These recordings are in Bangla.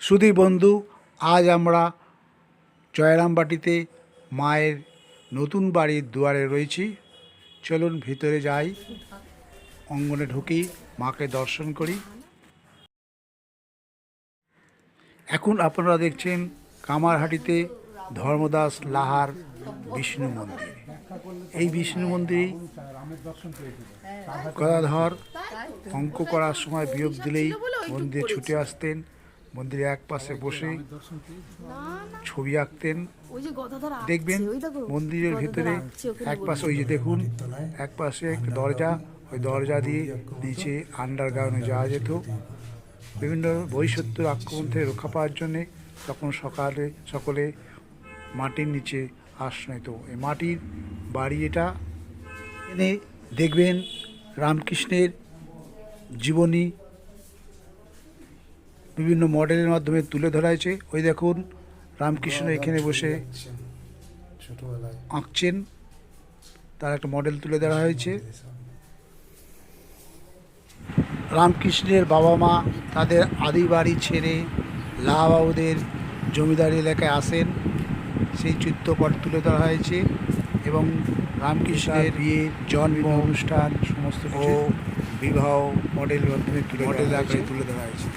সুধী বন্ধু, আজ আমরা জয়রামবাটিতে মায়ের নতুন বাড়ির দুয়ারে রয়েছি। চলুন ভিতরে যাই, অঙ্গনে ঢুকি, মাকে দর্শন করি। এখন আপনারা দেখছেন কামারহাটিতে ধর্মদাস লাহার বিষ্ণু মন্দির। এই বিষ্ণু মন্দিরে গদাধর অঙ্ক করার সময় বিয়োগ দিলেই মন্দিরে ছুটে আসতেন, মন্দিরে এক পাশে বসে ছবি আঁকতেন। দেখবেন মন্দিরের ভিতরে এক পাশে ওই যে দেখুন, এক পাশে একটা দরজা, ওই দরজা দিয়ে নিচে আন্ডারগ্রাউন্ডে যাওয়া যেত। বিভিন্ন বহিঃশত্রুর আক্রমণ থেকে রক্ষা পাওয়ার জন্যে তখন সকলে মাটির নিচে আশ্রয় নিত। এই মাটির বাড়ি এটা। এনে দেখবেন রামকৃষ্ণের জীবনী বিভিন্ন মডেলের মাধ্যমে তুলে ধরা হয়েছে। ওই দেখুন রামকৃষ্ণ এখানে বসে আঁকছেন, তার একটা মডেল তুলে ধরা হয়েছে। রামকৃষ্ণের বাবা মা তাদের আদি বাড়ি ছেড়ে লাহাবাবুদের জমিদারি এলাকায় আসেন, সেই চিত্রপট তুলে ধরা হয়েছে। এবং রামকৃষ্ণের বিয়ে, জন্ম অনুষ্ঠান সমস্ত কিছু বিবাহ মডেল মাধ্যমে তুলে ধরা হয়েছে।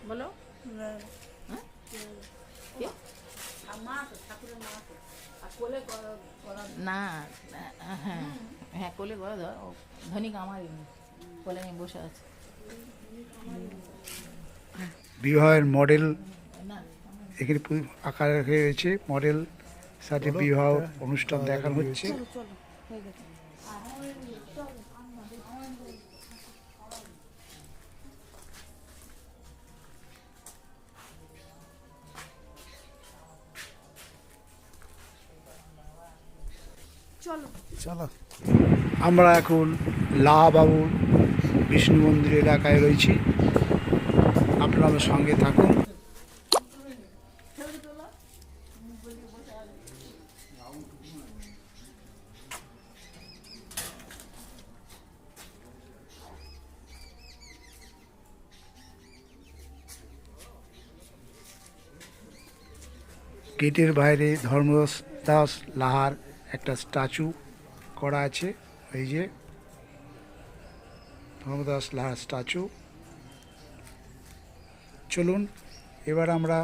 বলো না, হ্যাঁ হ্যাঁ, কোলে করা ধনিক আমারই কোলে নিয়ে বসে আছে। বিবাহের মডেল এখানে আঁকা রয়েছে, মডেল সাথে বিবাহ অনুষ্ঠান দেখানো হচ্ছে। চলো, আমরা এখন লাহাবাবুর বিষ্ণু মন্দির এলাকায় রয়েছি। আপনারা আমার সঙ্গে থাকুন। গেটের বাইরে ধর্মদাস লাহার একটা স্ট্যাচু করা আছে। এই যে ধর্মদাস লাহার স্ট্যাচু। চলুন এবার আমরা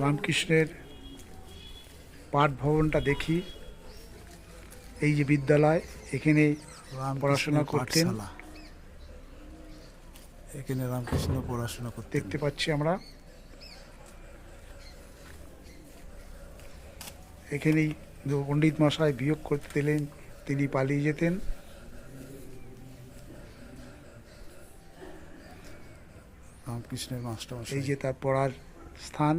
রামকৃষ্ণের পাঠ ভবনটা দেখি। এই যে বিদ্যালয়, এখানে পড়াশোনা করতেন, এখানে রামকৃষ্ণ পড়াশোনা করতে দেখতে পাচ্ছি আমরা। এখানেই পণ্ডিত মশাই বিয়োগ করতে দিলেন, তিনি পালিয়ে যেতেন। রামকৃষ্ণের মাস্টার। এই যে তার পড়ার স্থান,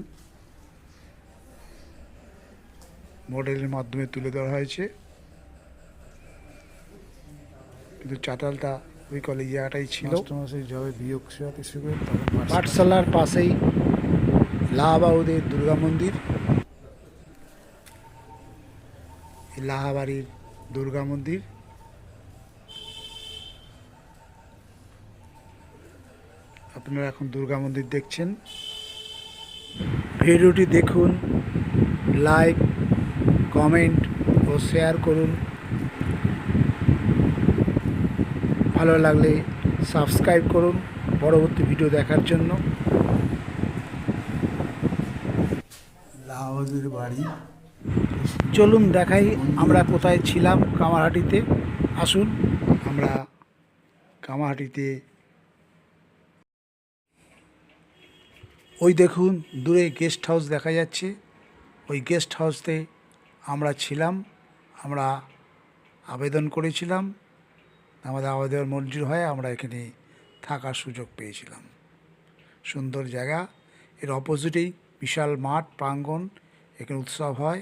মডেলের মাধ্যমে তুলে ধরা হয়েছে। কিন্তু চাটালটা ওই কলেজ জায়গাটাই ছিল। যবে বিয়োগ পাঠশালার পাশেই লাহাবাবুদের দুর্গা মন্দির। লাহাবাড়ির দুর্গা মন্দির। আপনারা এখন দুর্গা মন্দির দেখছেন। ভিডিওটি দেখুন, লাইক, কমেন্ট ও শেয়ার করুন। ভালো লাগলে সাবস্ক্রাইব করুন পরবর্তী ভিডিও দেখার জন্য। লাহাবাবুদের বাড়ি। চলুন দেখাই আমরা কোথায় ছিলাম কামারহাটিতে। আসুন, আমরা কামারহাটিতে ওই দেখুন দূরে গেস্ট হাউস দেখা যাচ্ছে। ওই গেস্ট হাউসতে আমরা ছিলাম। আমরা আবেদন করেছিলাম, আমাদের আবেদন মঞ্জুর হয়, আমরা এখানে থাকার সুযোগ পেয়েছিলাম। সুন্দর জায়গা। এর অপোজিটেই বিশাল মাঠ প্রাঙ্গণ, এখানে উৎসব হয়।